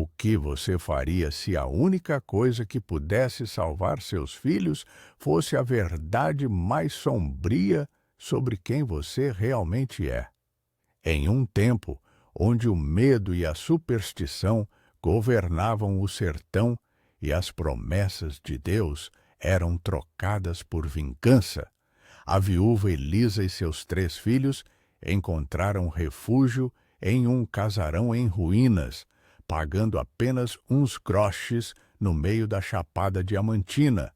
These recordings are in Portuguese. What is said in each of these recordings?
O que você faria se a única coisa que pudesse salvar seus filhos fosse a verdade mais sombria sobre quem você realmente é? Em um tempo onde o medo e a superstição governavam o sertão e as promessas de Deus eram trocadas por vingança, a viúva Elisa e seus 3 filhos encontraram refúgio em um casarão em ruínas, pagando apenas uns groches no meio da Chapada Diamantina,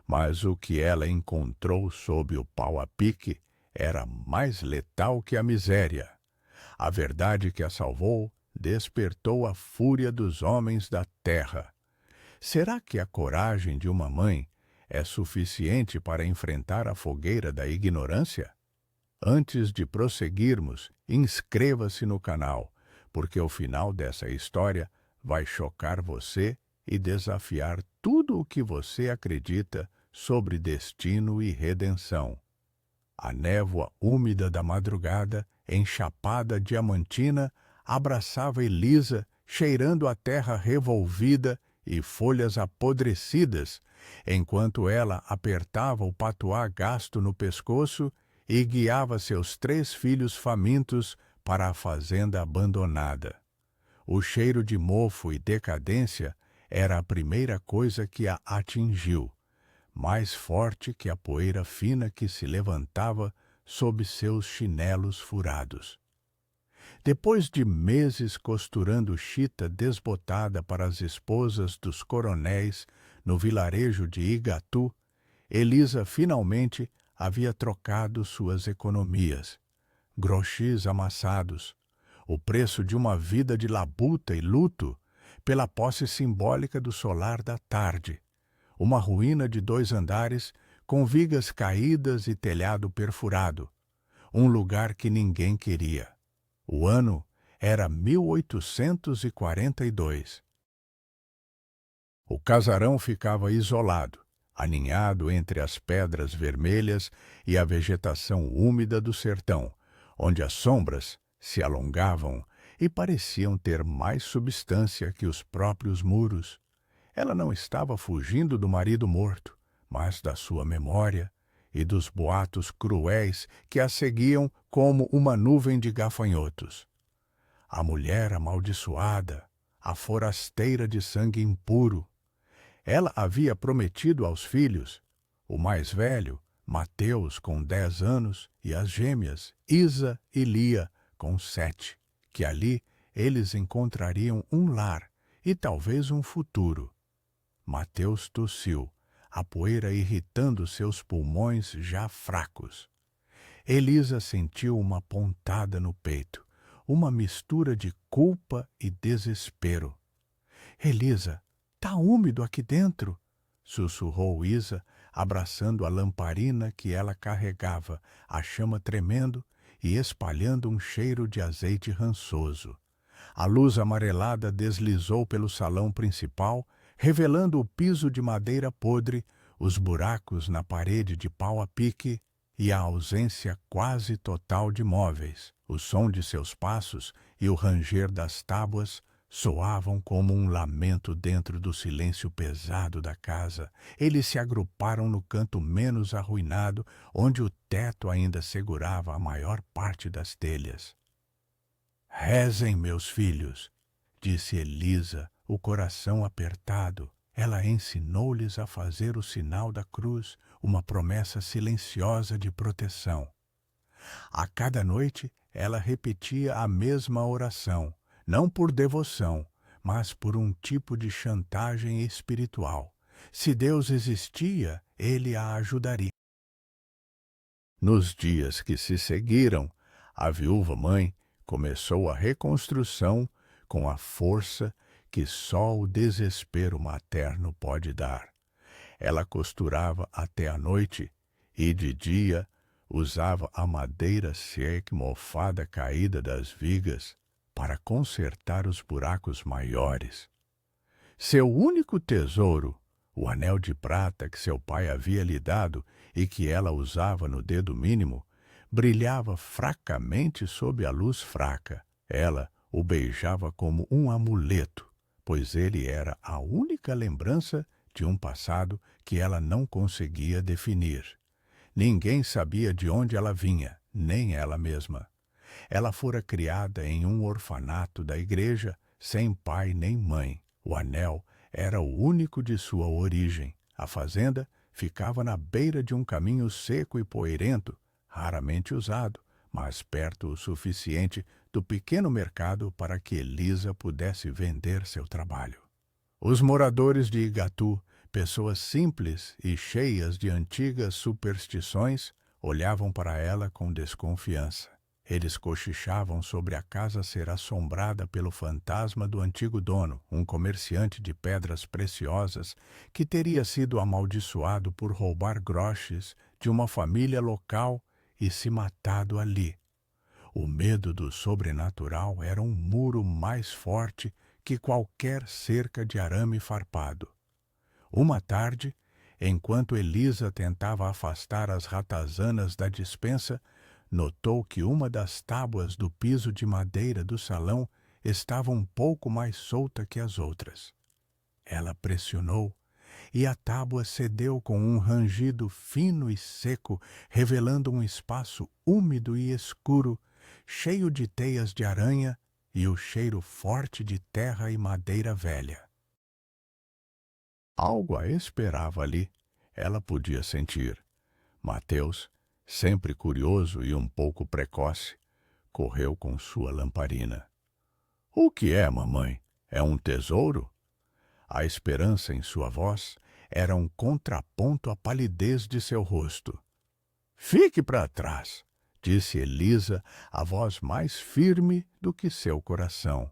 mas o que ela encontrou sob o pau a pique era mais letal que a miséria. A verdade que a salvou despertou a fúria dos homens da terra. Será que a coragem de uma mãe é suficiente para enfrentar a fogueira da ignorância? Antes de prosseguirmos, inscreva-se no canal, porque o final dessa história vai chocar você e desafiar tudo o que você acredita sobre destino e redenção. A névoa úmida da madrugada, enchapada diamantina, abraçava Elisa, cheirando a terra revolvida e folhas apodrecidas, enquanto ela apertava o patuá gasto no pescoço e guiava seus 3 filhos famintos para a fazenda abandonada. O cheiro de mofo e decadência era a primeira coisa que a atingiu, mais forte que a poeira fina que se levantava sob seus chinelos furados. Depois de meses costurando chita desbotada para as esposas dos coronéis no vilarejo de Igatu, Elisa finalmente havia trocado suas economias. Grochis amassados, o preço de uma vida de labuta e luto, pela posse simbólica do solar da tarde, uma ruína de 2 andares com vigas caídas e telhado perfurado, um lugar que ninguém queria. O ano era 1842. O casarão ficava isolado, aninhado entre as pedras vermelhas e a vegetação úmida do sertão, onde as sombras se alongavam e pareciam ter mais substância que os próprios muros. Ela não estava fugindo do marido morto, mas da sua memória e dos boatos cruéis que a seguiam como uma nuvem de gafanhotos. A mulher amaldiçoada, a forasteira de sangue impuro. Ela havia prometido aos filhos, o mais velho, Mateus, com 10 anos, e as gêmeas, Isa e Lia, com 7, que ali eles encontrariam um lar e talvez um futuro. Mateus tossiu, a poeira irritando seus pulmões já fracos. Elisa sentiu uma pontada no peito, uma mistura de culpa e desespero. Elisa, tá úmido aqui dentro, sussurrou Isa, abraçando a lamparina que ela carregava, a chama tremendo e espalhando um cheiro de azeite rançoso. A luz amarelada deslizou pelo salão principal, revelando o piso de madeira podre, os buracos na parede de pau a pique e a ausência quase total de móveis. O som de seus passos e o ranger das tábuas soavam como um lamento dentro do silêncio pesado da casa. Eles se agruparam no canto menos arruinado, onde o teto ainda segurava a maior parte das telhas. "Rezem, meus filhos", disse Elisa, o coração apertado. Ela ensinou-lhes a fazer o sinal da cruz, uma promessa silenciosa de proteção. A cada noite, ela repetia a mesma oração, não por devoção, mas por um tipo de chantagem espiritual. Se Deus existia, ele a ajudaria. Nos dias que se seguiram, a viúva-mãe começou a reconstrução com a força que só o desespero materno pode dar. Ela costurava até a noite e, de dia, usava a madeira seca e mofada caída das vigas para consertar os buracos maiores. Seu único tesouro, o anel de prata que seu pai havia lhe dado e que ela usava no dedo mínimo, brilhava fracamente sob a luz fraca. Ela o beijava como um amuleto, pois ele era a única lembrança de um passado que ela não conseguia definir. Ninguém sabia de onde ela vinha, nem ela mesma. Ela fora criada em um orfanato da igreja, sem pai nem mãe. O anel era o único de sua origem. A fazenda ficava na beira de um caminho seco e poeirento, raramente usado, mas perto o suficiente do pequeno mercado para que Elisa pudesse vender seu trabalho. Os moradores de Igatu, pessoas simples e cheias de antigas superstições, olhavam para ela com desconfiança. Eles cochichavam sobre a casa ser assombrada pelo fantasma do antigo dono, um comerciante de pedras preciosas que teria sido amaldiçoado por roubar groches de uma família local e se matado ali. O medo do sobrenatural era um muro mais forte que qualquer cerca de arame farpado. Uma tarde, enquanto Elisa tentava afastar as ratazanas da despensa, notou que uma das tábuas do piso de madeira do salão estava um pouco mais solta que as outras. Ela pressionou e a tábua cedeu com um rangido fino e seco, revelando um espaço úmido e escuro, cheio de teias de aranha e o cheiro forte de terra e madeira velha. Algo a esperava ali, ela podia sentir. Mateus, sempre curioso e um pouco precoce, correu com sua lamparina. — O que é, mamãe? É um tesouro? A esperança em sua voz era um contraponto à palidez de seu rosto. — Fique para trás, disse Elisa, a voz mais firme do que seu coração.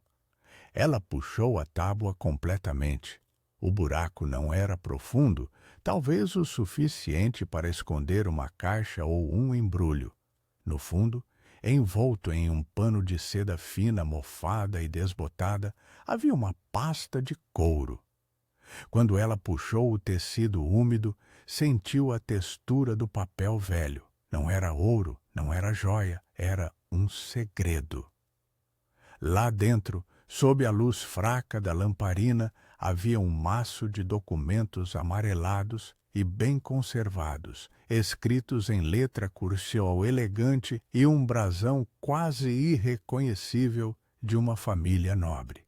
Ela puxou a tábua completamente. O buraco não era profundo, talvez o suficiente para esconder uma caixa ou um embrulho. No fundo, envolto em um pano de seda fina, mofada e desbotada, havia uma pasta de couro. Quando ela puxou o tecido úmido, sentiu a textura do papel velho. Não era ouro, não era joia, era um segredo. Lá dentro, sob a luz fraca da lamparina, havia um maço de documentos amarelados e bem conservados, escritos em letra cursiva elegante e um brasão quase irreconhecível de uma família nobre.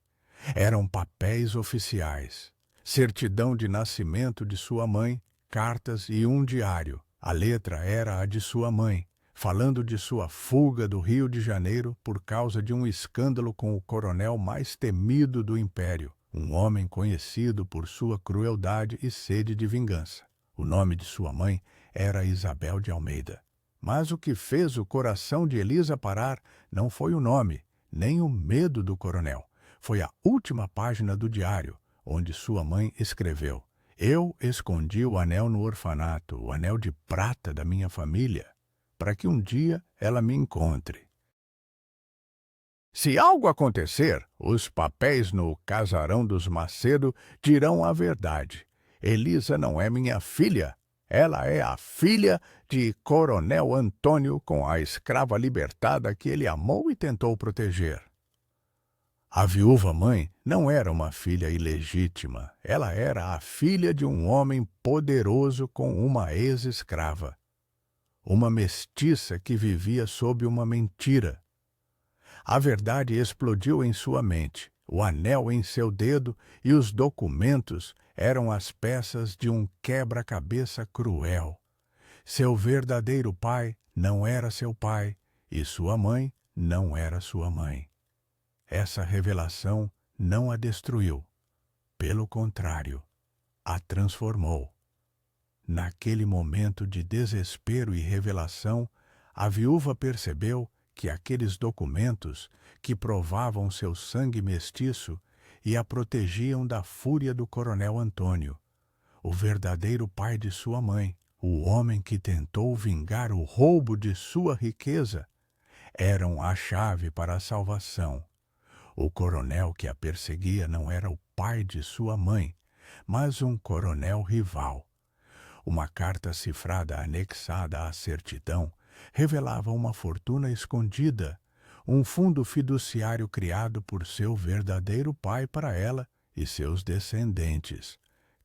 Eram papéis oficiais, certidão de nascimento de sua mãe, cartas e um diário. A letra era a de sua mãe, falando de sua fuga do Rio de Janeiro por causa de um escândalo com o coronel mais temido do Império, um homem conhecido por sua crueldade e sede de vingança. O nome de sua mãe era Isabel de Almeida. Mas o que fez o coração de Elisa parar não foi o nome, nem o medo do coronel. Foi a última página do diário, onde sua mãe escreveu: Eu escondi o anel no orfanato, o anel de prata da minha família, para que um dia ela me encontre. Se algo acontecer, os papéis no casarão dos Macedo dirão a verdade. Elisa não é minha filha. Ela é a filha de Coronel Antônio com a escrava libertada que ele amou e tentou proteger. A viúva-mãe não era uma filha ilegítima. Ela era a filha de um homem poderoso com uma ex-escrava. Uma mestiça que vivia sob uma mentira. A verdade explodiu em sua mente. O anel em seu dedo e os documentos eram as peças de um quebra-cabeça cruel. Seu verdadeiro pai não era seu pai e sua mãe não era sua mãe. Essa revelação não a destruiu. Pelo contrário, a transformou. Naquele momento de desespero e revelação, a viúva percebeu que aqueles documentos que provavam seu sangue mestiço e a protegiam da fúria do coronel Antônio, o verdadeiro pai de sua mãe, o homem que tentou vingar o roubo de sua riqueza, eram a chave para a salvação. O coronel que a perseguia não era o pai de sua mãe, mas um coronel rival. Uma carta cifrada anexada à certidão revelava uma fortuna escondida, um fundo fiduciário criado por seu verdadeiro pai para ela e seus descendentes,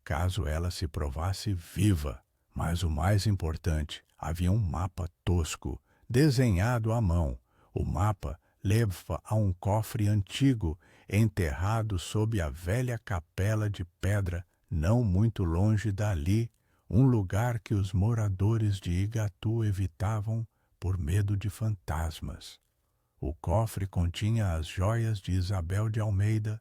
caso ela se provasse viva. Mas o mais importante, havia um mapa tosco, desenhado à mão. O mapa leva a um cofre antigo, enterrado sob a velha capela de pedra, não muito longe dali, um lugar que os moradores de Igatu evitavam por medo de fantasmas. O cofre continha as joias de Isabel de Almeida,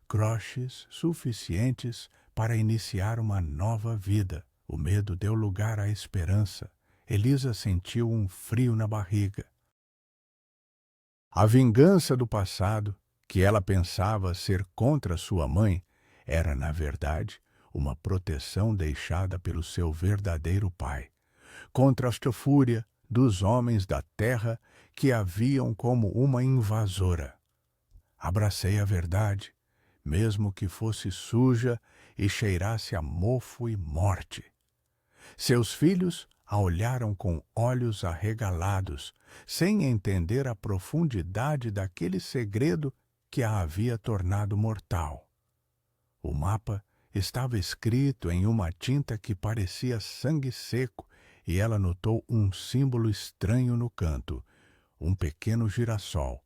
crochês suficientes para iniciar uma nova vida. O medo deu lugar à esperança. Elisa sentiu um frio na barriga. A vingança do passado, que ela pensava ser contra sua mãe, era, na verdade, uma proteção deixada pelo seu verdadeiro pai, contra a fúria dos homens da terra que a viam como uma invasora. Abracei a verdade, mesmo que fosse suja e cheirasse a mofo e morte. Seus filhos a olharam com olhos arregalados, sem entender a profundidade daquele segredo que a havia tornado mortal. O mapa estava escrito em uma tinta que parecia sangue seco, e ela notou um símbolo estranho no canto, um pequeno girassol,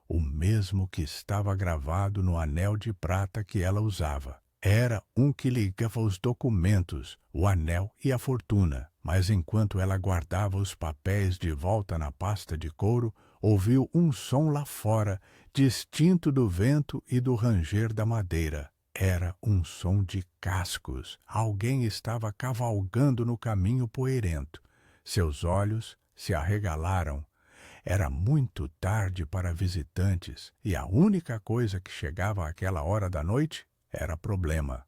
o mesmo que estava gravado no anel de prata que ela usava. Era um que ligava os documentos, o anel e a fortuna, mas enquanto ela guardava os papéis de volta na pasta de couro, ouviu um som lá fora, distinto do vento e do ranger da madeira. Era um som de cascos. Alguém estava cavalgando no caminho poeirento. Seus olhos se arregalaram. Era muito tarde para visitantes, e a única coisa que chegava àquela hora da noite era problema.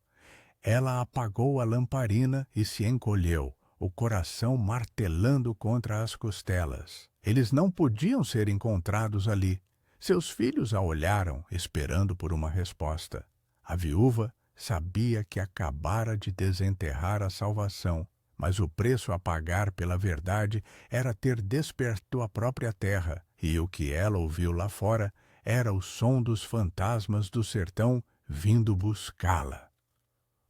Ela apagou a lamparina e se encolheu, o coração martelando contra as costelas. Eles não podiam ser encontrados ali. Seus filhos a olharam, esperando por uma resposta. A viúva sabia que acabara de desenterrar a salvação, mas o preço a pagar pela verdade era ter desperto a própria terra, e o que ela ouviu lá fora era o som dos fantasmas do sertão vindo buscá-la.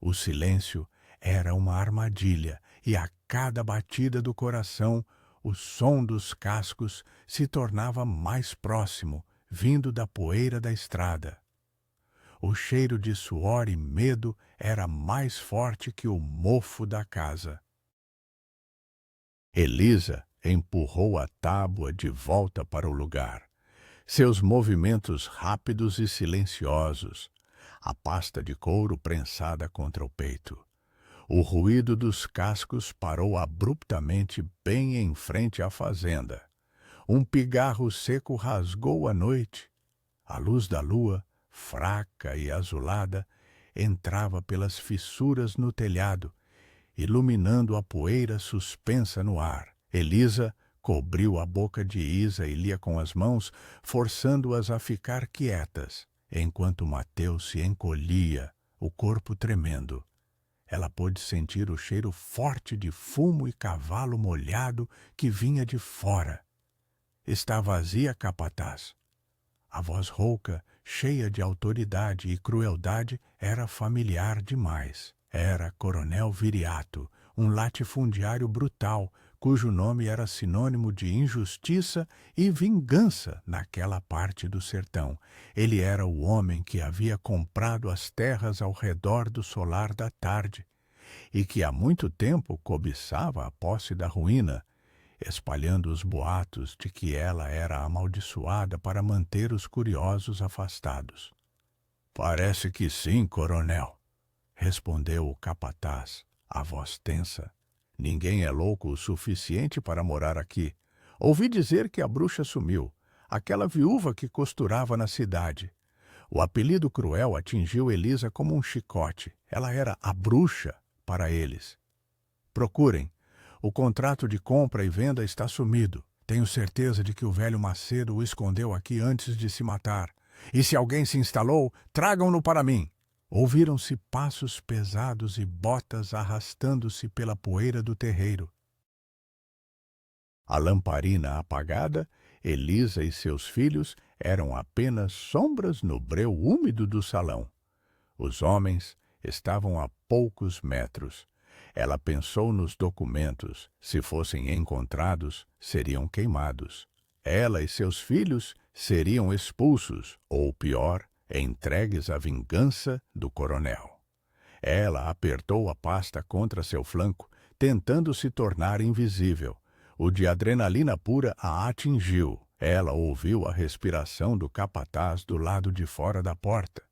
O silêncio era uma armadilha, e a cada batida do coração, o som dos cascos se tornava mais próximo, vindo da poeira da estrada. O cheiro de suor e medo era mais forte que o mofo da casa. Elisa empurrou a tábua de volta para o lugar. Seus movimentos rápidos e silenciosos, a pasta de couro prensada contra o peito. O ruído dos cascos parou abruptamente bem em frente à fazenda. Um pigarro seco rasgou a noite. A luz da lua, fraca e azulada, entrava pelas fissuras no telhado, iluminando a poeira suspensa no ar. Elisa cobriu a boca de Isa e lia com as mãos, forçando-as a ficar quietas, enquanto Mateus se encolhia, o corpo tremendo. Ela pôde sentir o cheiro forte de fumo e cavalo molhado que vinha de fora. Está vazia, capataz. A voz rouca, cheia de autoridade e crueldade, era familiar demais. Era Coronel Viriato, um latifundiário brutal, cujo nome era sinônimo de injustiça e vingança naquela parte do sertão. Ele era o homem que havia comprado as terras ao redor do solar da tarde e que há muito tempo cobiçava a posse da ruína, espalhando os boatos de que ela era amaldiçoada para manter os curiosos afastados. "Parece que sim, coronel", respondeu o capataz, a voz tensa. "Ninguém é louco o suficiente para morar aqui. Ouvi dizer que a bruxa sumiu, aquela viúva que costurava na cidade. O apelido cruel atingiu Elisa como um chicote. Ela era a bruxa para eles. Procurem. O contrato de compra e venda está sumido. Tenho certeza de que o velho Macedo o escondeu aqui antes de se matar. E se alguém se instalou, tragam-no para mim." Ouviram-se passos pesados e botas arrastando-se pela poeira do terreiro. A lamparina apagada, Elisa e seus filhos eram apenas sombras no breu úmido do salão. Os homens estavam a poucos metros. Ela pensou nos documentos. Se fossem encontrados, seriam queimados. Ela e seus filhos seriam expulsos, ou pior, entregues à vingança do coronel. Ela apertou a pasta contra seu flanco, tentando se tornar invisível. O de adrenalina pura a atingiu. Ela ouviu a respiração do capataz do lado de fora da porta.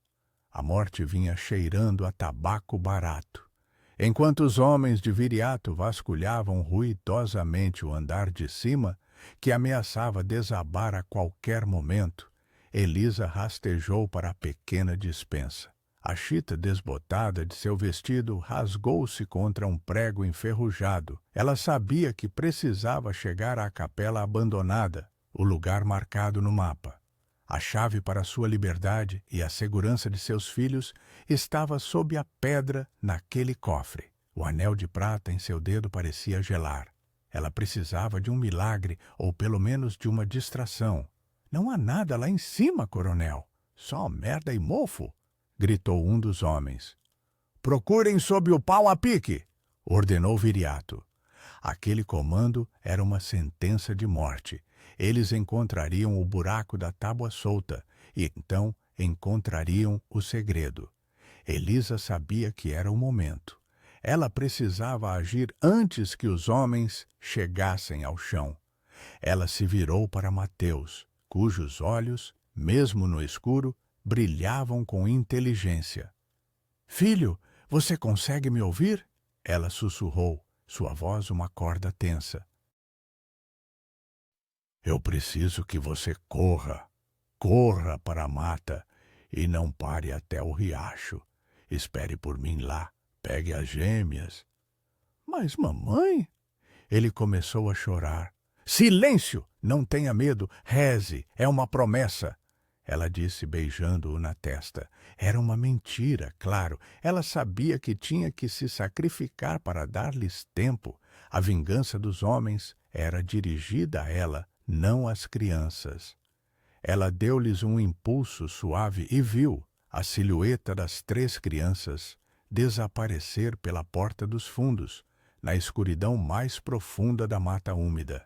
A morte vinha cheirando a tabaco barato. Enquanto os homens de Viriato vasculhavam ruidosamente o andar de cima, que ameaçava desabar a qualquer momento, Elisa rastejou para a pequena despensa. A chita desbotada de seu vestido rasgou-se contra um prego enferrujado. Ela sabia que precisava chegar à capela abandonada, o lugar marcado no mapa. A chave para sua liberdade e a segurança de seus filhos estava sob a pedra naquele cofre. O anel de prata em seu dedo parecia gelar. Ela precisava de um milagre ou pelo menos de uma distração. Não há nada lá em cima, coronel. Só merda e mofo, gritou um dos homens. Procurem sob o pau a pique, ordenou Viriato. Aquele comando era uma sentença de morte. Eles encontrariam o buraco da tábua solta e então encontrariam o segredo. Elisa sabia que era o momento. Ela precisava agir antes que os homens chegassem ao chão. Ela se virou para Mateus, cujos olhos, mesmo no escuro, brilhavam com inteligência. Filho, você consegue me ouvir? Ela sussurrou, sua voz uma corda tensa. Eu preciso que você corra. Corra para a mata e não pare até o riacho. Espere por mim lá. Pegue as gêmeas. Mas, mamãe... Ele começou a chorar. Silêncio! Não tenha medo. Reze. É uma promessa. Ela disse beijando-o na testa. Era uma mentira, claro. Ela sabia que tinha que se sacrificar para dar-lhes tempo. A vingança dos homens era dirigida a ela, não às crianças. Ela deu-lhes um impulso suave e viu a silhueta das 3 crianças desaparecer pela porta dos fundos, na escuridão mais profunda da mata úmida.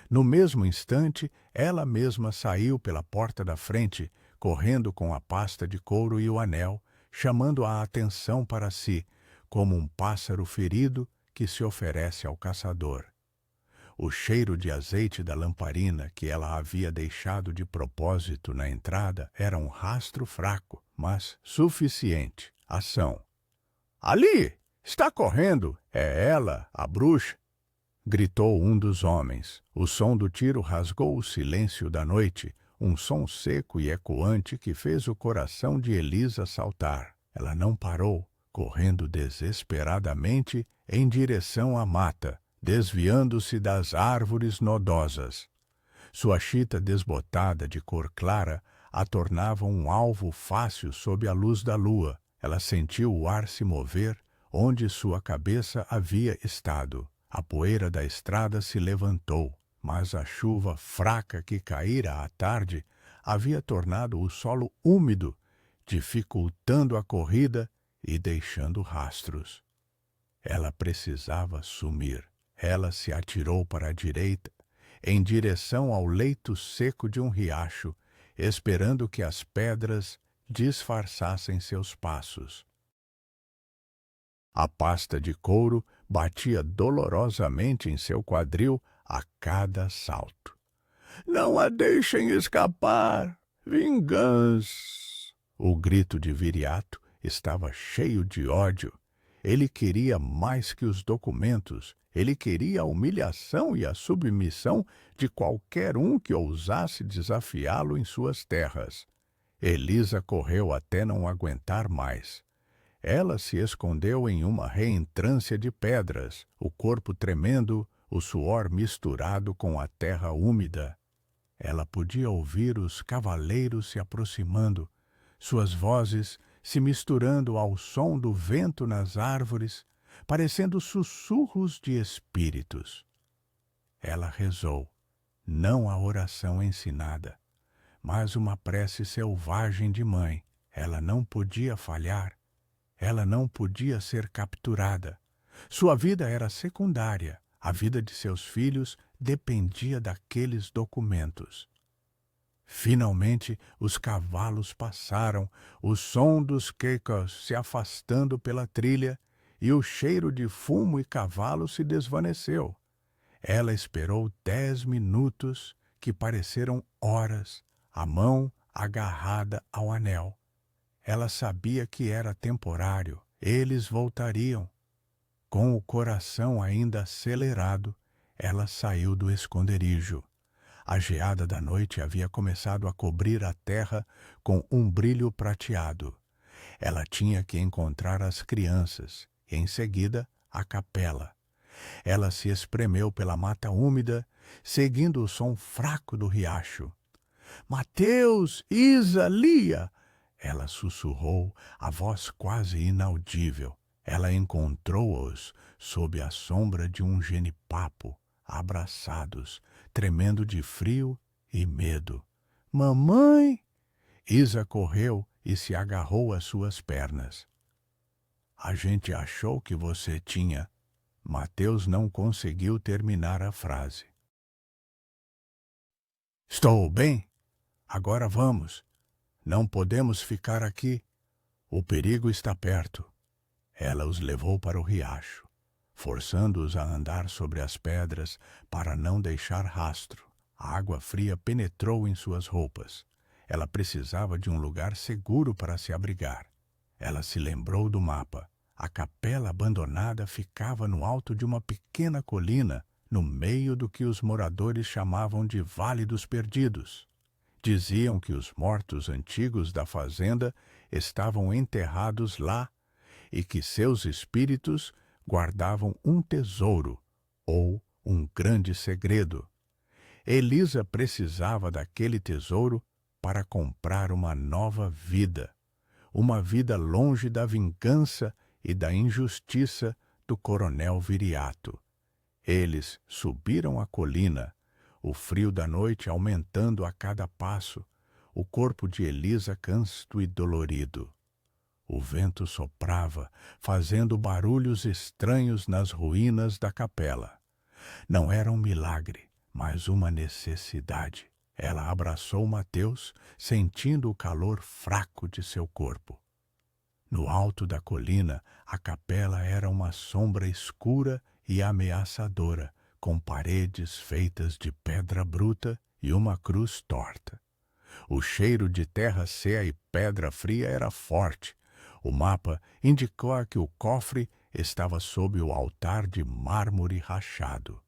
No mesmo instante, ela mesma saiu pela porta da frente, correndo com a pasta de couro e o anel, chamando a atenção para si, como um pássaro ferido que se oferece ao caçador. O cheiro de azeite da lamparina que ela havia deixado de propósito na entrada era um rastro fraco, mas suficiente. Ação. Ali! Está correndo! É ela, a bruxa! Gritou um dos homens. O som do tiro rasgou o silêncio da noite, um som seco e ecoante que fez o coração de Elisa saltar. Ela não parou, correndo desesperadamente em direção à mata, desviando-se das árvores nodosas. Sua chita desbotada de cor clara a tornava um alvo fácil sob a luz da lua. Ela sentiu o ar se mover onde sua cabeça havia estado. A poeira da estrada se levantou, mas a chuva fraca que caíra à tarde havia tornado o solo úmido, dificultando a corrida e deixando rastros. Ela precisava sumir. Ela se atirou para a direita, em direção ao leito seco de um riacho, esperando que as pedras disfarçassem seus passos. A pasta de couro batia dolorosamente em seu quadril a cada salto. Não a deixem escapar! Vingança! O grito de Viriato estava cheio de ódio. Ele queria mais que os documentos. Ele queria a humilhação e a submissão de qualquer um que ousasse desafiá-lo em suas terras. Elisa correu até não aguentar mais. Ela se escondeu em uma reentrância de pedras, o corpo tremendo, o suor misturado com a terra úmida. Ela podia ouvir os cavaleiros se aproximando, suas vozes se misturando ao som do vento nas árvores, parecendo sussurros de espíritos. Ela rezou, não a oração ensinada, mas uma prece selvagem de mãe. Ela não podia falhar. Ela não podia ser capturada. Sua vida era secundária. A vida de seus filhos dependia daqueles documentos. Finalmente, os cavalos passaram, o som dos quecos se afastando pela trilha, e o cheiro de fumo e cavalo se desvaneceu. Ela esperou 10 minutos, que pareceram horas, a mão agarrada ao anel. Ela sabia que era temporário. Eles voltariam. Com o coração ainda acelerado, ela saiu do esconderijo. A geada da noite havia começado a cobrir a terra com um brilho prateado. Ela tinha que encontrar as crianças e, em seguida, a capela. Ela se espremeu pela mata úmida, seguindo o som fraco do riacho. Mateus, Isa, Lia! Ela sussurrou, a voz quase inaudível. Ela encontrou-os sob a sombra de um genipapo, abraçados, tremendo de frio e medo. Mamãe! Isa correu e se agarrou às suas pernas. A gente achou que você tinha. Mateus não conseguiu terminar a frase. Estou bem? Agora vamos. Não podemos ficar aqui. O perigo está perto. Ela os levou para o riacho, forçando-os a andar sobre as pedras para não deixar rastro. A água fria penetrou em suas roupas. Ela precisava de um lugar seguro para se abrigar. Ela se lembrou do mapa. A capela abandonada ficava no alto de uma pequena colina, no meio do que os moradores chamavam de Vale dos Perdidos. Diziam que os mortos antigos da fazenda estavam enterrados lá e que seus espíritos guardavam um tesouro ou um grande segredo. Elisa precisava daquele tesouro para comprar uma nova vida, uma vida longe da vingança e da injustiça do coronel Viriato. Eles subiram a colina, o frio da noite aumentando a cada passo, o corpo de Elisa canso e dolorido. O vento soprava, fazendo barulhos estranhos nas ruínas da capela. Não era um milagre, mas uma necessidade. Ela abraçou Mateus, sentindo o calor fraco de seu corpo. No alto da colina, a capela era uma sombra escura e ameaçadora, com paredes feitas de pedra bruta e uma cruz torta. O cheiro de terra seca e pedra fria era forte. O mapa indicou que o cofre estava sob o altar de mármore rachado.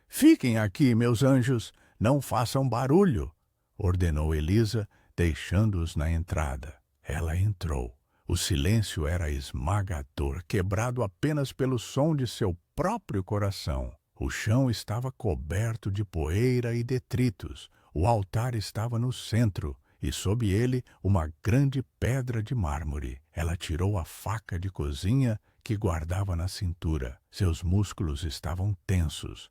Fiquem aqui, meus anjos, não façam barulho, ordenou Elisa, deixando-os na entrada. Ela entrou. O silêncio era esmagador, quebrado apenas pelo som de seu próprio coração. O chão estava coberto de poeira e detritos. O altar estava no centro, e sob ele uma grande pedra de mármore. Ela tirou a faca de cozinha que guardava na cintura. Seus músculos estavam tensos.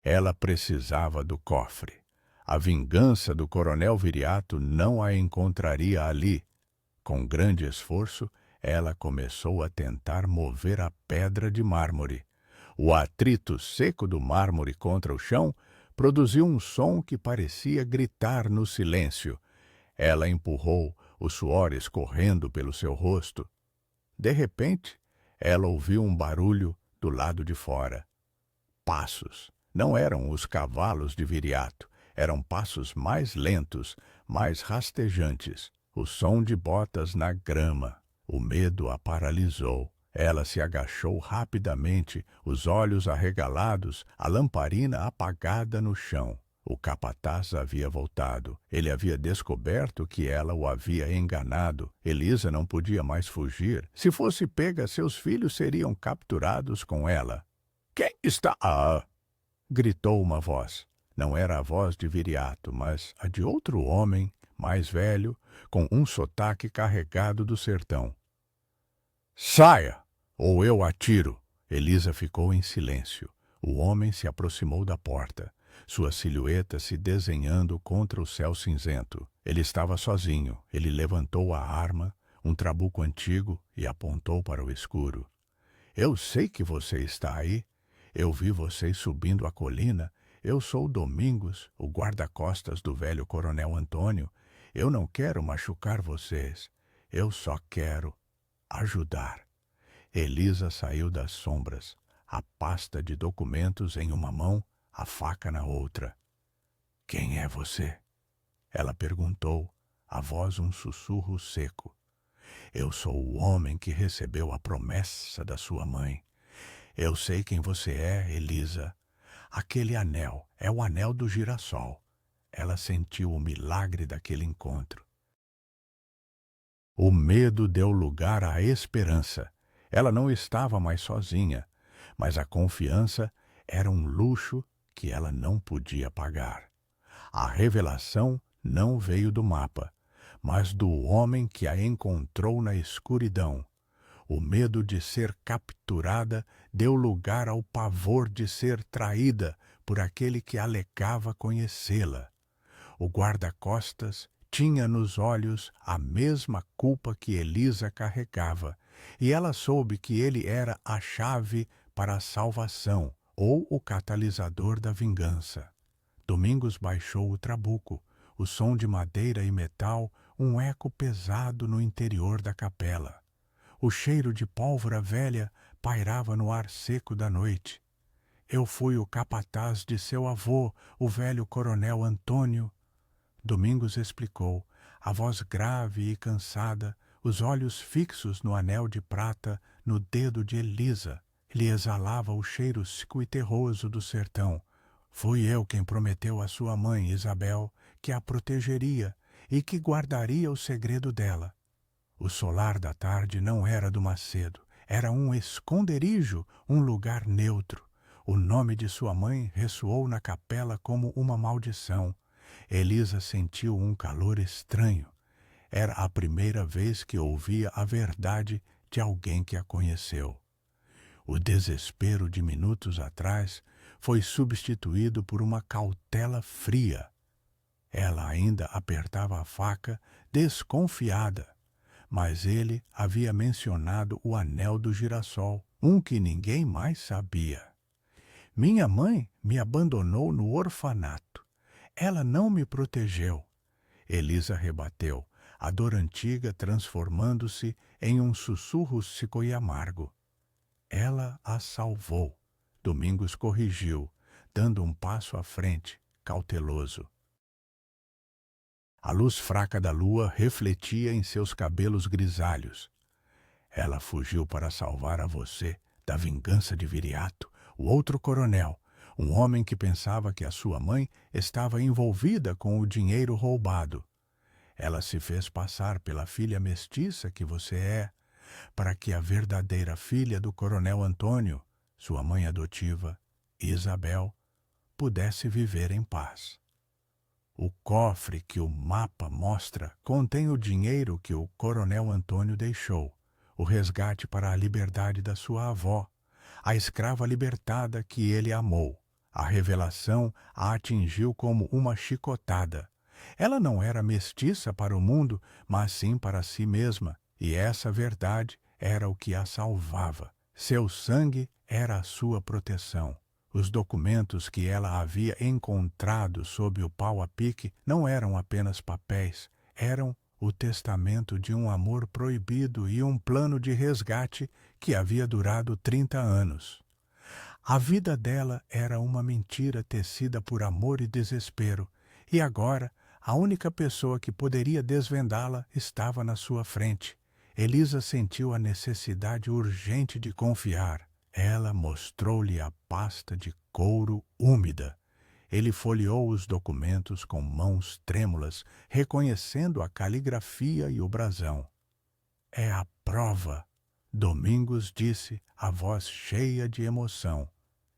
Ela precisava do cofre. A vingança do coronel Viriato não a encontraria ali. Com grande esforço, ela começou a tentar mover a pedra de mármore. O atrito seco do mármore contra o chão produziu um som que parecia gritar no silêncio. Ela empurrou, o suor escorrendo pelo seu rosto. De repente, ela ouviu um barulho do lado de fora. Passos. Não eram os cavalos de Viriato. Eram passos mais lentos, mais rastejantes. O som de botas na grama. O medo a paralisou. Ela se agachou rapidamente, os olhos arregalados, a lamparina apagada no chão. O capataz havia voltado. Ele havia descoberto que ela o havia enganado. Elisa não podia mais fugir. Se fosse pega, seus filhos seriam capturados com ela. Quem está? Ah! Gritou uma voz. Não era a voz de Viriato, mas a de outro homem, mais velho, com um sotaque carregado do sertão. Saia, ou eu atiro. Elisa ficou em silêncio. O homem se aproximou da porta. sua silhueta se desenhando contra o céu cinzento. Ele estava sozinho. Ele levantou a arma, um trabuco antigo, e apontou para o escuro. Eu sei que você está aí. Eu vi vocês subindo a colina. Eu sou Domingos, o guarda-costas do velho coronel Antônio. Eu não quero machucar vocês. Eu só quero ajudar. Elisa saiu das sombras, a pasta de documentos em uma mão, a faca na outra. Quem é você? Ela perguntou, a voz um sussurro seco. Eu sou o homem que recebeu a promessa da sua mãe. Eu sei quem você é, Elisa. Aquele anel é o anel do girassol. Ela sentiu o milagre daquele encontro. O medo deu lugar à esperança. Ela não estava mais sozinha, mas a confiança era um luxo que ela não podia pagar. A revelação não veio do mapa, mas do homem que a encontrou na escuridão. O medo de ser capturada deu lugar ao pavor de ser traída por aquele que alegava conhecê-la. O guarda-costas tinha nos olhos a mesma culpa que Elisa carregava, e ela soube que ele era a chave para a salvação ou o catalisador da vingança. Domingos baixou o trabuco, o som de madeira e metal, um eco pesado no interior da capela. O cheiro de pólvora velha pairava no ar seco da noite. Eu fui o capataz de seu avô, o velho coronel Antônio. Domingos explicou, a voz grave e cansada, os olhos fixos no anel de prata no dedo de Elisa. Ele exalava o cheiro seco e terroso do sertão. Fui eu quem prometeu à sua mãe, Isabel, que a protegeria e que guardaria o segredo dela. O solar da tarde não era do Macedo, era um esconderijo, um lugar neutro. O nome de sua mãe ressoou na capela como uma maldição. Elisa sentiu um calor estranho. Era a primeira vez que ouvia a verdade de alguém que a conheceu. O desespero de minutos atrás foi substituído por uma cautela fria. Ela ainda apertava a faca, desconfiada, mas ele havia mencionado o anel do girassol, um que ninguém mais sabia. Minha mãe me abandonou no orfanato. Ela não me protegeu. Elisa rebateu, a dor antiga transformando-se em um sussurro seco e amargo. Ela a salvou. Domingos corrigiu, dando um passo à frente, cauteloso. A luz fraca da lua refletia em seus cabelos grisalhos. Ela fugiu para salvar a você da vingança de Viriato, o outro coronel, um homem que pensava que a sua mãe estava envolvida com o dinheiro roubado. Ela se fez passar pela filha mestiça que você é, para que a verdadeira filha do coronel Antônio, sua mãe adotiva, Isabel, pudesse viver em paz. O cofre que o mapa mostra contém o dinheiro que o coronel Antônio deixou, o resgate para a liberdade da sua avó, a escrava libertada que ele amou. A revelação a atingiu como uma chicotada. Ela não era mestiça para o mundo, mas sim para si mesma, e essa verdade era o que a salvava. Seu sangue era a sua proteção. Os documentos que ela havia encontrado sob o pau a pique não eram apenas papéis, eram o testamento de um amor proibido e um plano de resgate que havia durado 30 anos. A vida dela era uma mentira tecida por amor e desespero, e agora a única pessoa que poderia desvendá-la estava na sua frente. Elisa sentiu a necessidade urgente de confiar. Ela mostrou-lhe a pasta de couro úmida. Ele folheou os documentos com mãos trêmulas, reconhecendo a caligrafia e o brasão. É a prova, Domingos disse, a voz cheia de emoção.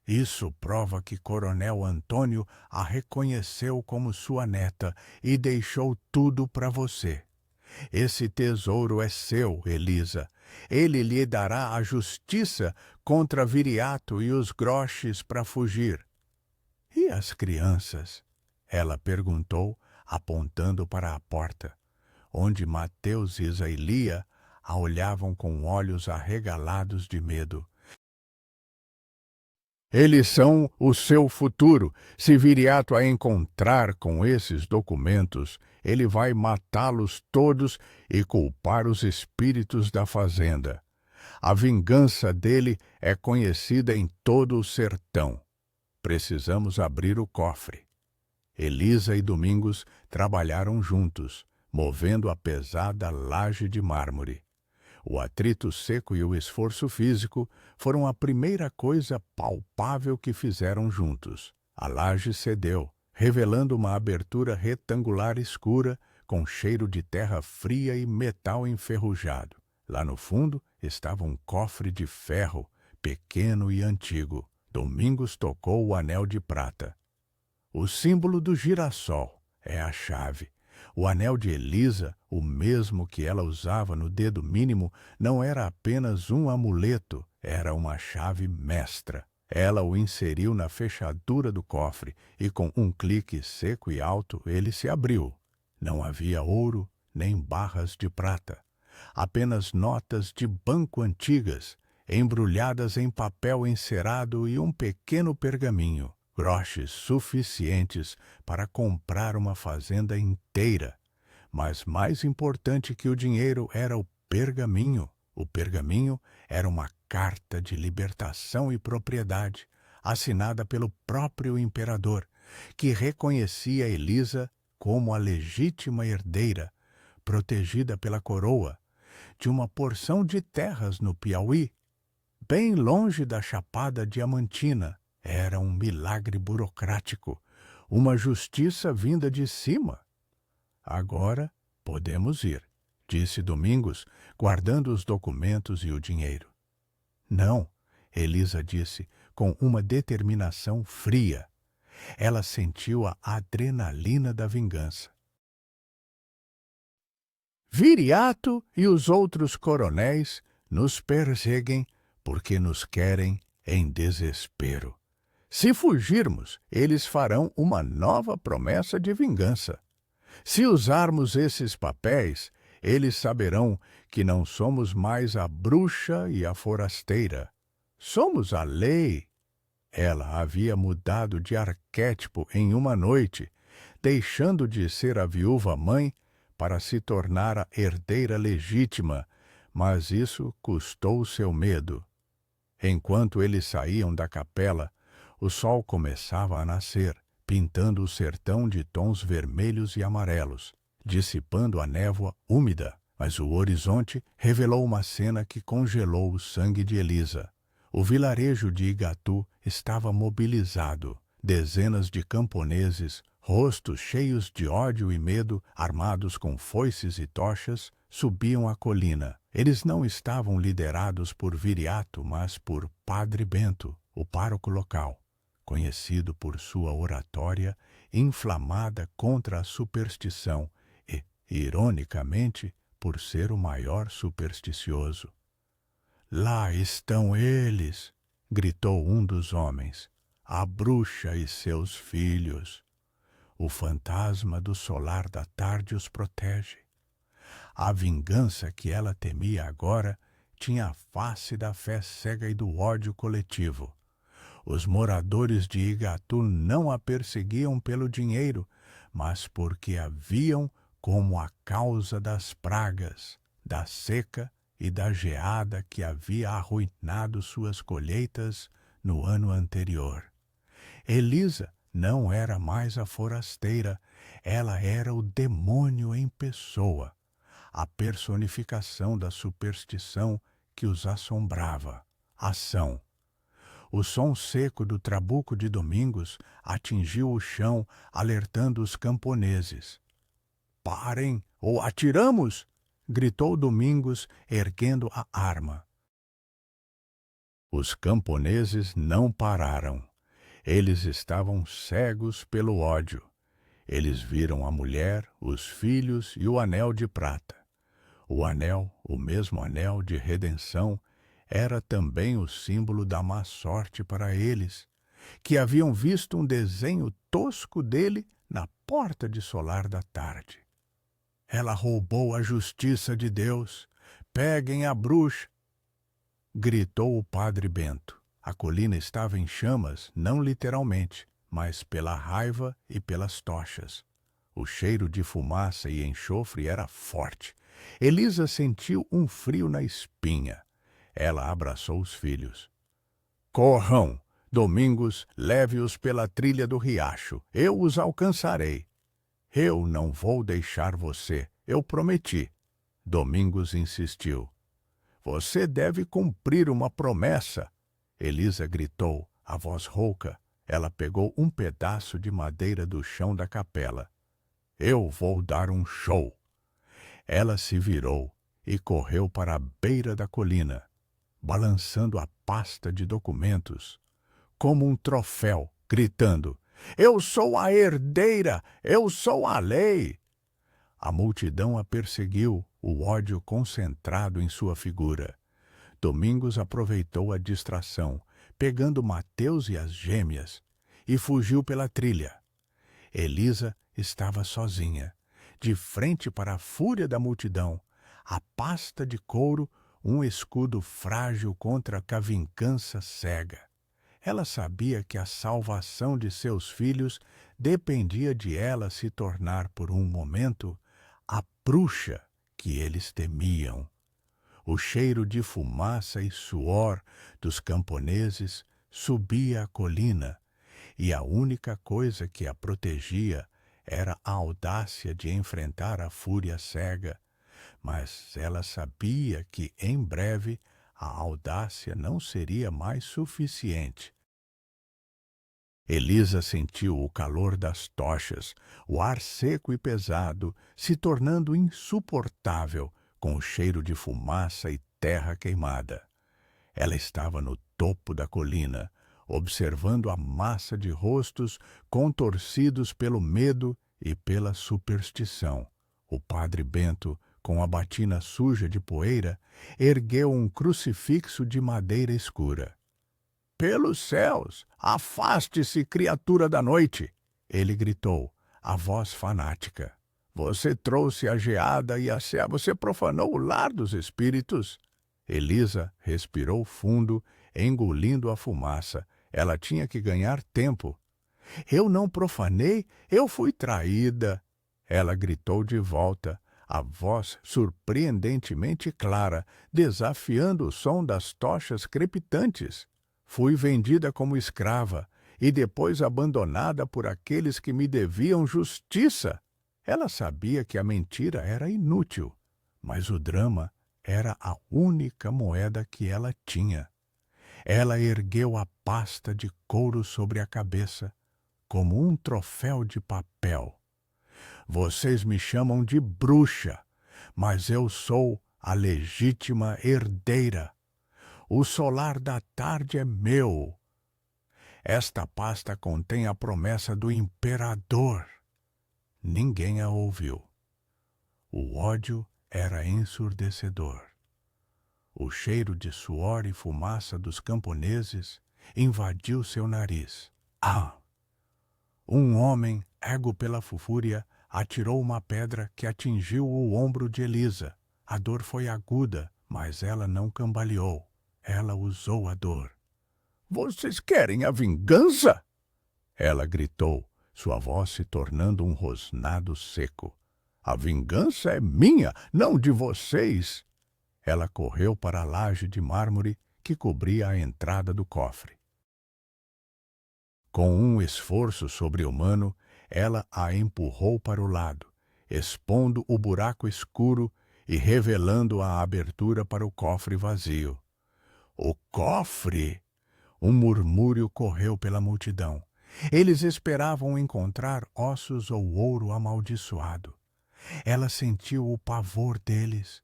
Isso prova que Coronel Antônio a reconheceu como sua neta e deixou tudo para você. Esse tesouro é seu, Elisa. Ele lhe dará a justiça contra Viriato e os groches para fugir. E as crianças? Ela perguntou, apontando para a porta, onde Mateus e Isaília a olhavam com olhos arregalados de medo. Eles são o seu futuro. Se Viriato a encontrar com esses documentos, ele vai matá-los todos e culpar os espíritos da fazenda. A vingança dele é conhecida em todo o sertão. Precisamos abrir o cofre. Elisa e Domingos trabalharam juntos, movendo a pesada laje de mármore. O atrito seco e o esforço físico foram a primeira coisa palpável que fizeram juntos. A laje cedeu, revelando uma abertura retangular escura, com cheiro de terra fria e metal enferrujado. Lá no fundo estava um cofre de ferro, pequeno e antigo. Domingos tocou o anel de prata. O símbolo do girassol é a chave. O anel de Elisa, o mesmo que ela usava no dedo mínimo, não era apenas um amuleto, era uma chave mestra. Ela o inseriu na fechadura do cofre e, com um clique seco e alto, ele se abriu. Não havia ouro nem barras de prata. Apenas notas de banco antigas, embrulhadas em papel encerado e um pequeno pergaminho. Groches suficientes para comprar uma fazenda inteira. Mas mais importante que o dinheiro era o pergaminho. O pergaminho era uma carta de libertação e propriedade, assinada pelo próprio imperador, que reconhecia Elisa como a legítima herdeira, protegida pela coroa, de uma porção de terras no Piauí, bem longe da Chapada Diamantina. Era um milagre burocrático, uma justiça vinda de cima. Agora podemos ir, disse Domingos, guardando os documentos e o dinheiro. Não, Elisa disse, com uma determinação fria. Ela sentiu a adrenalina da vingança. Viriato e os outros coronéis nos perseguem porque nos querem em desespero. Se fugirmos, eles farão uma nova promessa de vingança. Se usarmos esses papéis, eles saberão que não somos mais a bruxa e a forasteira. Somos a lei. Ela havia mudado de arquétipo em uma noite, deixando de ser a viúva-mãe para se tornar a herdeira legítima, mas isso custou seu medo. Enquanto eles saíam da capela, o sol começava a nascer, pintando o sertão de tons vermelhos e amarelos, dissipando a névoa úmida, mas o horizonte revelou uma cena que congelou o sangue de Elisa. O vilarejo de Igatu estava mobilizado. Dezenas de camponeses, rostos cheios de ódio e medo, armados com foices e tochas, subiam a colina. Eles não estavam liderados por Viriato, mas por Padre Bento, o pároco local, conhecido por sua oratória inflamada contra a superstição e, ironicamente, por ser o maior supersticioso. Lá estão eles, gritou um dos homens, a bruxa e seus filhos. O fantasma do solar da tarde os protege. A vingança que ela temia agora tinha a face da fé cega e do ódio coletivo. Os moradores de Igatu não a perseguiam pelo dinheiro, mas porque a viam como a causa das pragas, da seca e da geada que havia arruinado suas colheitas no ano anterior. Elisa não era mais a forasteira, ela era o demônio em pessoa, a personificação da superstição que os assombrava. Ação. O som seco do trabuco de Domingos atingiu o chão, alertando os camponeses. Parem, ou atiramos! Gritou Domingos, erguendo a arma. Os camponeses não pararam. Eles estavam cegos pelo ódio. Eles viram a mulher, os filhos e o anel de prata. O anel, o mesmo anel de redenção, era também o símbolo da má sorte para eles. que haviam visto um desenho tosco dele na porta de solar da tarde. Ela roubou a justiça de Deus. Peguem a bruxa! Gritou o padre Bento. A colina estava em chamas, não literalmente, mas pela raiva e pelas tochas. O cheiro de fumaça e enxofre era forte. Elisa sentiu um frio na espinha. Ela abraçou os filhos. Corram! Domingos, leve-os pela trilha do riacho. Eu os alcançarei. Eu não vou deixar você, eu prometi. Domingos insistiu. Você deve cumprir uma promessa. Elisa gritou, a voz rouca. Ela pegou um pedaço de madeira do chão da capela. Eu vou dar um show. Ela se virou e correu para a beira da colina, balançando a pasta de documentos, como um troféu, gritando, eu sou a herdeira, eu sou a lei. A multidão a perseguiu, o ódio concentrado em sua figura. Domingos aproveitou a distração, pegando Mateus e as gêmeas, e fugiu pela trilha. Elisa estava sozinha, de frente para a fúria da multidão, a pasta de couro, um escudo frágil contra a vingança cega. Ela sabia que a salvação de seus filhos dependia de ela se tornar por um momento a bruxa que eles temiam. O cheiro de fumaça e suor dos camponeses subia a colina, e a única coisa que a protegia era a audácia de enfrentar a fúria cega. Mas ela sabia que, em breve, a audácia não seria mais suficiente. Elisa sentiu o calor das tochas, o ar seco e pesado, se tornando insuportável com o cheiro de fumaça e terra queimada. Ela estava no topo da colina, observando a massa de rostos contorcidos pelo medo e pela superstição. O padre Bento, com a batina suja de poeira, ergueu um crucifixo de madeira escura. Pelos céus, afaste-se, criatura da noite! Ele gritou, a voz fanática. Você trouxe a geada e a cea, você profanou o lar dos espíritos. Elisa respirou fundo, engolindo a fumaça. Ela tinha que ganhar tempo. Eu não profanei, eu fui traída. Ela gritou de volta, a voz surpreendentemente clara, desafiando o som das tochas crepitantes. Fui vendida como escrava e depois abandonada por aqueles que me deviam justiça. Ela sabia que a mentira era inútil, mas o drama era a única moeda que ela tinha. Ela ergueu a pasta de couro sobre a cabeça, como um troféu de papel. Vocês me chamam de bruxa, mas eu sou a legítima herdeira. O solar da tarde é meu. Esta pasta contém a promessa do imperador. Ninguém a ouviu. O ódio era ensurdecedor. O cheiro de suor e fumaça dos camponeses invadiu seu nariz. Ah! Um homem, ego pela fúria, atirou uma pedra que atingiu o ombro de Elisa. A dor foi aguda, mas ela não cambaleou. Ela usou a dor. Vocês querem a vingança? Ela gritou, sua voz se tornando um rosnado seco. A vingança é minha, não de vocês. Ela correu para a laje de mármore que cobria a entrada do cofre. Com um esforço sobre-humano, ela a empurrou para o lado, expondo o buraco escuro e revelando a abertura para o cofre vazio. O cofre! Um murmúrio correu pela multidão. Eles esperavam encontrar ossos ou ouro amaldiçoado. Ela sentiu o pavor deles,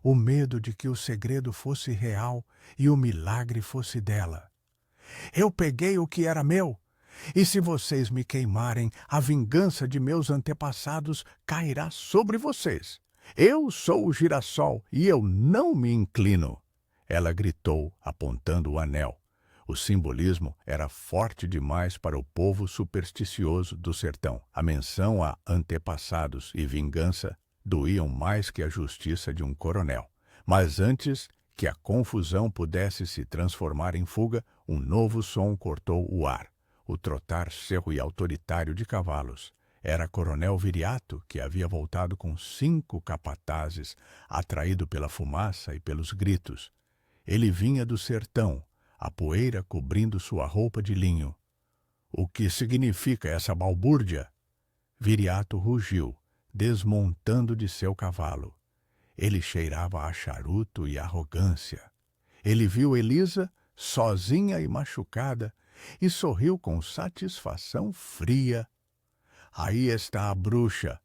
o medo de que o segredo fosse real e o milagre fosse dela. Eu peguei o que era meu, e se vocês me queimarem, a vingança de meus antepassados cairá sobre vocês. Eu sou o girassol e eu não me inclino. Ela gritou, apontando o anel. O simbolismo era forte demais para o povo supersticioso do sertão. A menção a antepassados e vingança doíam mais que a justiça de um coronel. Mas antes que a confusão pudesse se transformar em fuga, um novo som cortou o ar. O trotar cerro e autoritário de cavalos. Era Coronel Viriato, que havia voltado com 5 capatazes, atraído pela fumaça e pelos gritos. Ele vinha do sertão, a poeira cobrindo sua roupa de linho. O que significa essa balbúrdia? Viriato rugiu, desmontando de seu cavalo. Ele cheirava a charuto e arrogância. Ele viu Elisa, sozinha e machucada, e sorriu com satisfação fria. Aí está a bruxa.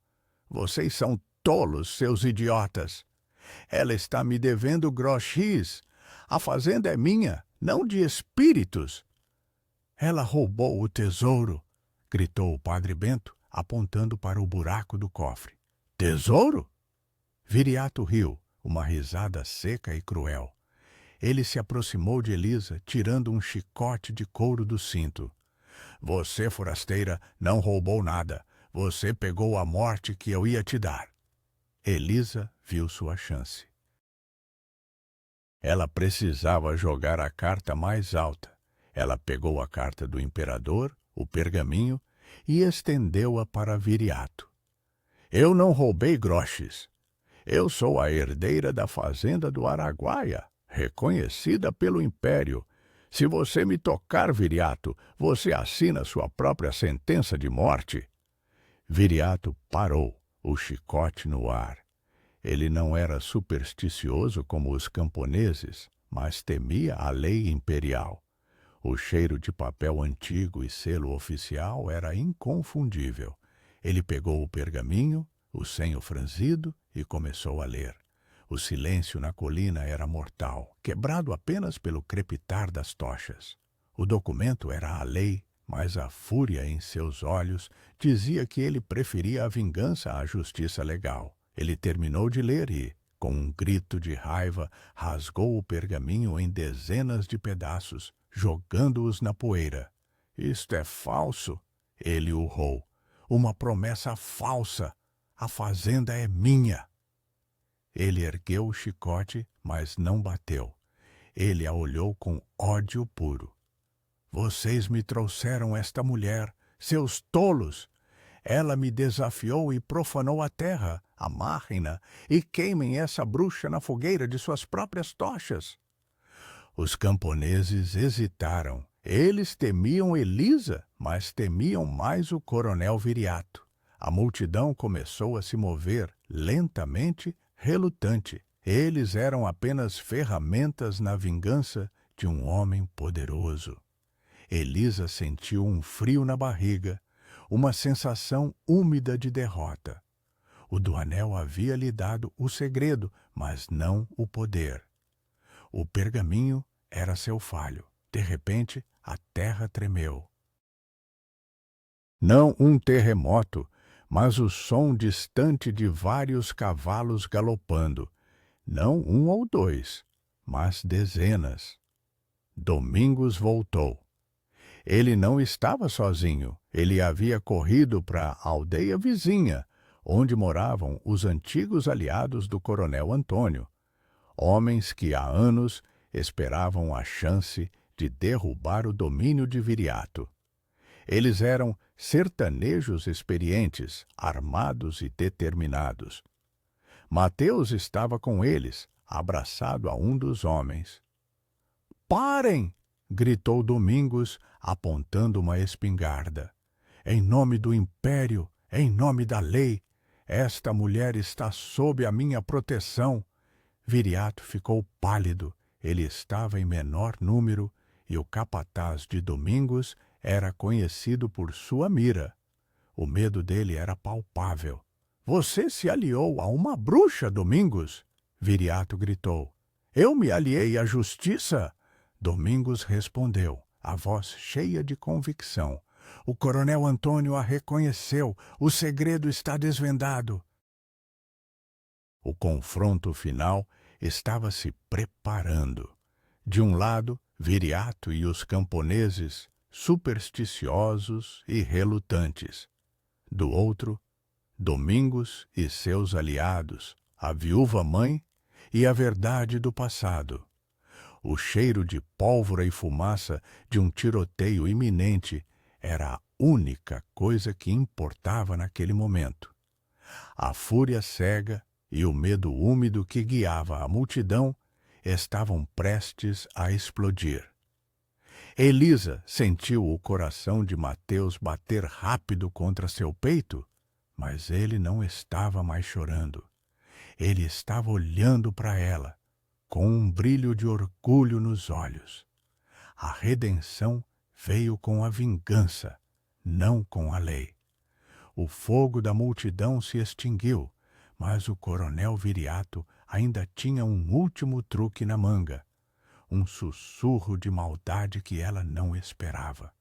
Vocês são tolos, seus idiotas. Ela está me devendo grochis. A fazenda é minha, não de espíritos. Ela roubou o tesouro, gritou o padre Bento, apontando para o buraco do cofre. Tesouro? Viriato riu, uma risada seca e cruel. Ele se aproximou de Elisa, tirando um chicote de couro do cinto. Você, forasteira, não roubou nada. Você pegou a morte que eu ia te dar. Elisa viu sua chance. Ela precisava jogar a carta mais alta. Ela pegou a carta do imperador, o pergaminho, e estendeu-a para Viriato. Eu não roubei groches. Eu sou a herdeira da fazenda do Araguaia, reconhecida pelo Império. Se você me tocar, Viriato, você assina sua própria sentença de morte. Viriato parou, o chicote no ar. Ele não era supersticioso como os camponeses, mas temia a lei imperial. O cheiro de papel antigo e selo oficial era inconfundível. Ele pegou o pergaminho, o senho franzido, e começou a ler. O silêncio na colina era mortal, quebrado apenas pelo crepitar das tochas. O documento era a lei, mas a fúria em seus olhos dizia que ele preferia a vingança à justiça legal. Ele terminou de ler e, com um grito de raiva, rasgou o pergaminho em dezenas de pedaços, jogando-os na poeira. Isto é falso, ele urrou. Uma promessa falsa. A fazenda é minha. Ele ergueu o chicote, mas não bateu. Ele a olhou com ódio puro. Vocês me trouxeram esta mulher, seus tolos. Ela me desafiou e profanou a terra. Amarrem-na e queimem essa bruxa na fogueira de suas próprias tochas. Os camponeses hesitaram. Eles temiam Elisa, mas temiam mais o coronel Viriato. A multidão começou a se mover, lentamente, relutante. Eles eram apenas ferramentas na vingança de um homem poderoso. Elisa sentiu um frio na barriga, uma sensação úmida de derrota. O do anel havia lhe dado o segredo, mas não o poder. O pergaminho era seu falho. De repente, a terra tremeu. Não um terremoto, mas o som distante de vários cavalos galopando. Não um ou dois, mas dezenas. Domingos voltou. Ele não estava sozinho. Ele havia corrido para a aldeia vizinha, onde moravam os antigos aliados do coronel Antônio, homens que há anos esperavam a chance de derrubar o domínio de Viriato. Eles eram sertanejos experientes, armados e determinados. Mateus estava com eles, abraçado a um dos homens. "Parem!" gritou Domingos, apontando uma espingarda. "Em nome do Império, em nome da lei, esta mulher está sob a minha proteção." Viriato ficou pálido. Ele estava em menor número e o capataz de Domingos era conhecido por sua mira. O medo dele era palpável. "Você se aliou a uma bruxa, Domingos!" Viriato gritou. "Eu me aliei à justiça!" Domingos respondeu, a voz cheia de convicção. "O coronel Antônio a reconheceu. O segredo está desvendado." O confronto final estava se preparando. De um lado, Viriato e os camponeses, supersticiosos e relutantes. Do outro, Domingos e seus aliados, a viúva-mãe e a verdade do passado. O cheiro de pólvora e fumaça de um tiroteio iminente era a única coisa que importava naquele momento. A fúria cega e o medo úmido que guiava a multidão estavam prestes a explodir. Elisa sentiu o coração de Mateus bater rápido contra seu peito, mas ele não estava mais chorando. Ele estava olhando para ela, com um brilho de orgulho nos olhos. A redenção veio com a vingança, não com a lei. O fogo da multidão se extinguiu, mas o coronel Viriato ainda tinha um último truque na manga, um sussurro de maldade que ela não esperava.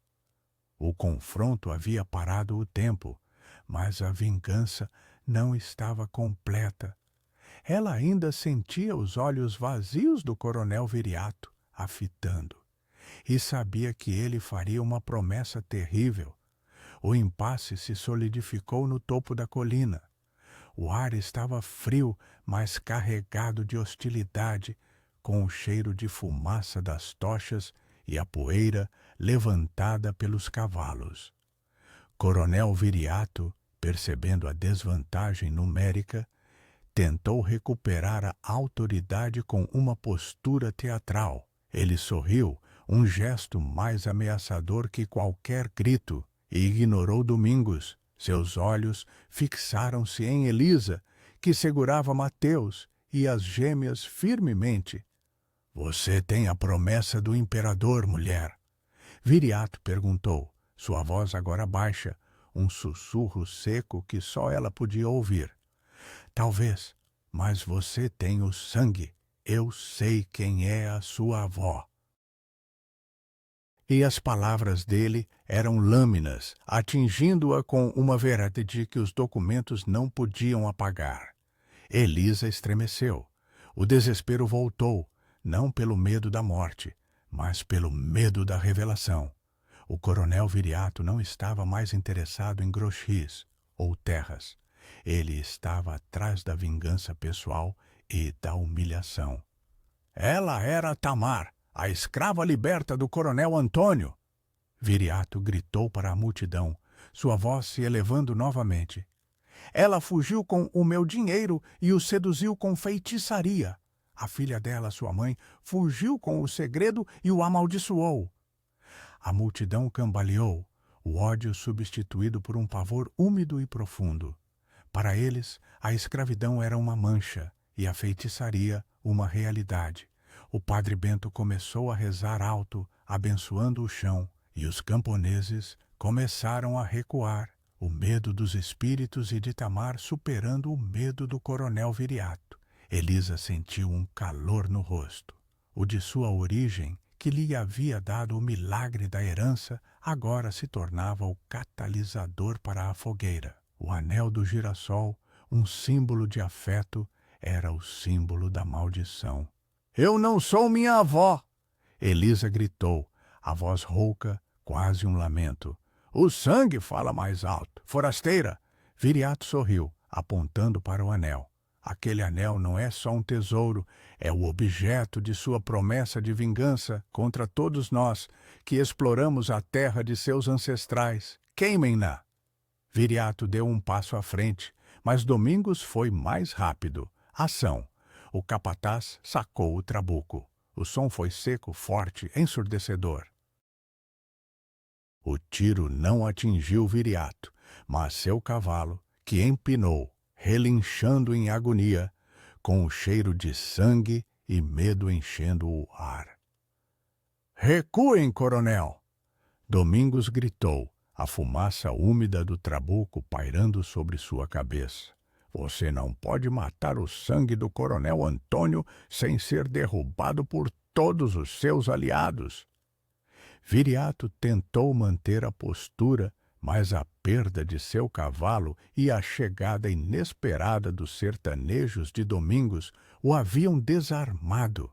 O confronto havia parado o tempo, mas a vingança não estava completa. Ela ainda sentia os olhos vazios do coronel Viriato, a fitando, e sabia que ele faria uma promessa terrível. O impasse se solidificou no topo da colina. O ar estava frio, mas carregado de hostilidade, com o cheiro de fumaça das tochas e a poeira levantada pelos cavalos. Coronel Viriato, percebendo a desvantagem numérica, tentou recuperar a autoridade com uma postura teatral. Ele sorriu, um gesto mais ameaçador que qualquer grito, e ignorou Domingos. Seus olhos fixaram-se em Elisa, que segurava Mateus e as gêmeas firmemente. "Você tem a promessa do imperador, mulher?" Viriato perguntou, sua voz agora baixa, um sussurro seco que só ela podia ouvir. "Talvez, mas você tem o sangue. Eu sei quem é a sua avó." E as palavras dele eram lâminas, atingindo-a com uma verdade que os documentos não podiam apagar. Elisa estremeceu. O desespero voltou, não pelo medo da morte, mas pelo medo da revelação. O coronel Viriato não estava mais interessado em Gros-Ris ou terras. Ele estava atrás da vingança pessoal e da humilhação. "Ela era Tamar, a escrava liberta do coronel Antônio!" Viriato gritou para a multidão, sua voz se elevando novamente. "Ela fugiu com o meu dinheiro e o seduziu com feitiçaria. A filha dela, sua mãe, fugiu com o segredo e o amaldiçoou." A multidão cambaleou, o ódio substituído por um pavor úmido e profundo. Para eles, a escravidão era uma mancha e a feitiçaria uma realidade. O padre Bento começou a rezar alto, abençoando o chão, e os camponeses começaram a recuar, o medo dos espíritos e de Tamar superando o medo do coronel Viriato. Elisa sentiu um calor no rosto. O de sua origem, que lhe havia dado o milagre da herança, agora se tornava o catalisador para a fogueira. O anel do girassol, um símbolo de afeto, era o símbolo da maldição. "Eu não sou minha avó!" Elisa gritou, a voz rouca, quase um lamento. "O sangue fala mais alto. Forasteira!" Viriato sorriu, apontando para o anel. "Aquele anel não é só um tesouro, é o objeto de sua promessa de vingança contra todos nós que exploramos a terra de seus ancestrais. Queimem-na!" Viriato deu um passo à frente, mas Domingos foi mais rápido. Ação! O capataz sacou o trabuco. O som foi seco, forte, ensurdecedor. O tiro não atingiu Viriato, mas seu cavalo, que empinou, relinchando em agonia, com o cheiro de sangue e medo enchendo o ar. "Recuem, coronel!" Domingos gritou, a fumaça úmida do trabuco pairando sobre sua cabeça. "Você não pode matar o sangue do coronel Antônio sem ser derrubado por todos os seus aliados." Viriato tentou manter a postura, mas a perda de seu cavalo e a chegada inesperada dos sertanejos de Domingos o haviam desarmado.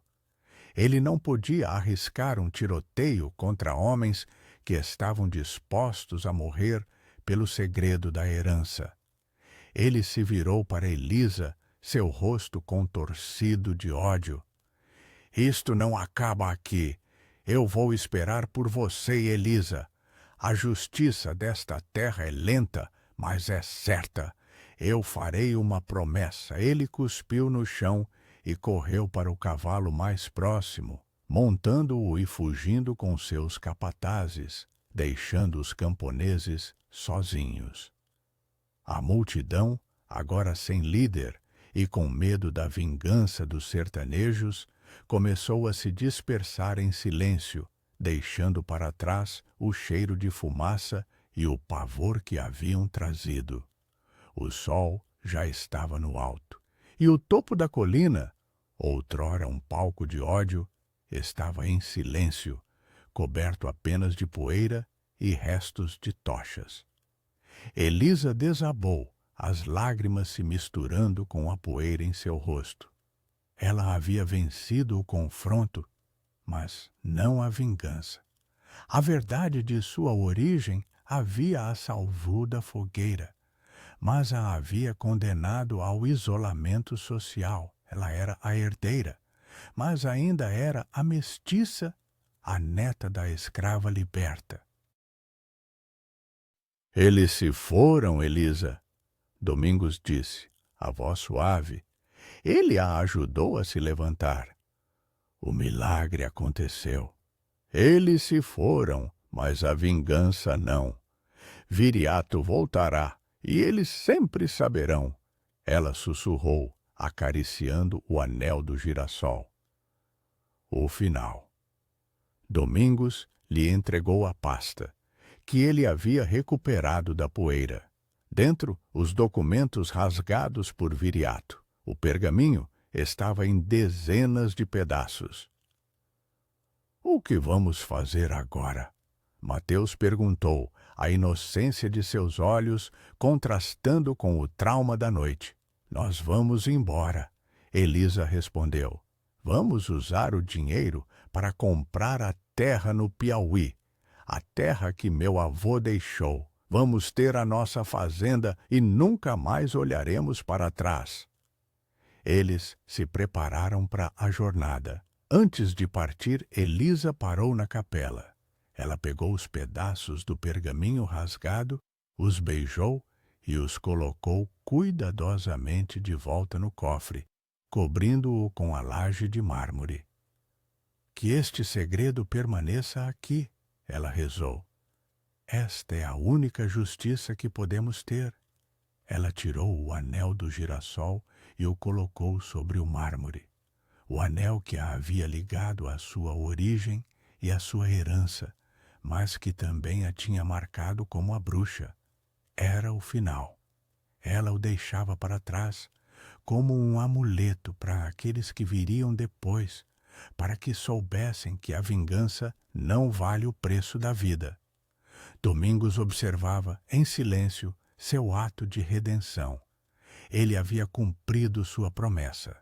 Ele não podia arriscar um tiroteio contra homens que estavam dispostos a morrer pelo segredo da herança. Ele se virou para Elisa, seu rosto contorcido de ódio. Isto não acaba aqui. Eu vou esperar por você, Elisa. A justiça desta terra é lenta, mas é certa. Eu farei uma promessa. Ele cuspiu no chão e correu para o cavalo mais próximo, montando-o e fugindo com seus capatazes, deixando os camponeses sozinhos. A multidão, agora sem líder e com medo da vingança dos sertanejos, começou a se dispersar em silêncio, deixando para trás o cheiro de fumaça e o pavor que haviam trazido. O sol já estava no alto, e o topo da colina, outrora um palco de ódio, estava em silêncio, coberto apenas de poeira e restos de tochas. Elisa desabou, as lágrimas se misturando com a poeira em seu rosto. Ela havia vencido o confronto, mas não a vingança. A verdade de sua origem havia a salvou da fogueira, mas a havia condenado ao isolamento social. Ela era a herdeira, mas ainda era a mestiça, a neta da escrava liberta. Eles se foram, Elisa, Domingos disse, a voz suave. Ele a ajudou a se levantar. O milagre aconteceu. Eles se foram, mas a vingança não. Viriato voltará, e eles sempre saberão. Ela sussurrou, acariciando o anel do girassol. O final. Domingos lhe entregou a pasta, que ele havia recuperado da poeira. Dentro, os documentos rasgados por Viriato. O pergaminho estava em dezenas de pedaços. O que vamos fazer agora? Mateus perguntou, a inocência de seus olhos contrastando com o trauma da noite. Nós vamos embora, Elisa respondeu. Vamos usar o dinheiro para comprar a terra no Piauí, a terra que meu avô deixou. Vamos ter a nossa fazenda e nunca mais olharemos para trás. Eles se prepararam para a jornada. Antes de partir, Elisa parou na capela. Ela pegou os pedaços do pergaminho rasgado, os beijou e os colocou cuidadosamente de volta no cofre, cobrindo-o com a laje de mármore. Que este segredo permaneça aqui, ela rezou. Esta é a única justiça que podemos ter. Ela tirou o anel do girassol e o colocou sobre o mármore. O anel que a havia ligado à sua origem e à sua herança, mas que também a tinha marcado como a bruxa. Era o final. Ela o deixava para trás, como um amuleto para aqueles que viriam depois, para que soubessem que a vingança não vale o preço da vida. Domingos observava, em silêncio, seu ato de redenção. Ele havia cumprido sua promessa.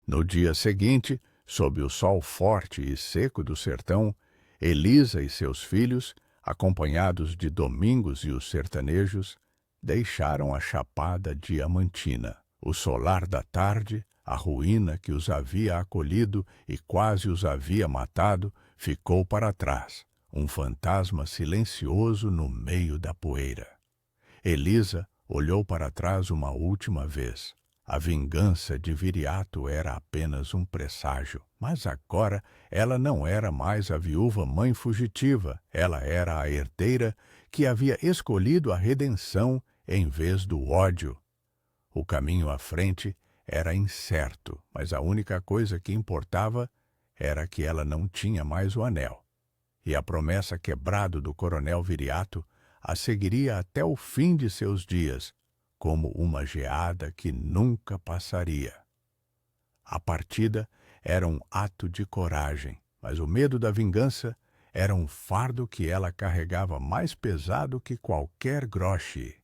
No dia seguinte, sob o sol forte e seco do sertão, Elisa e seus filhos, acompanhados de Domingos e os sertanejos, deixaram a Chapada Diamantina. O solar da tarde, a ruína que os havia acolhido e quase os havia matado, ficou para trás, um fantasma silencioso no meio da poeira. Elisa olhou para trás uma última vez. A vingança de Viriato era apenas um presságio, mas agora ela não era mais a viúva mãe fugitiva, ela era a herdeira que havia escolhido a redenção em vez do ódio. O caminho à frente era incerto, mas a única coisa que importava era que ela não tinha mais o anel. E a promessa quebrada do coronel Viriato a seguiria até o fim de seus dias, como uma geada que nunca passaria. A partida era um ato de coragem, mas o medo da vingança era um fardo que ela carregava mais pesado que qualquer groche.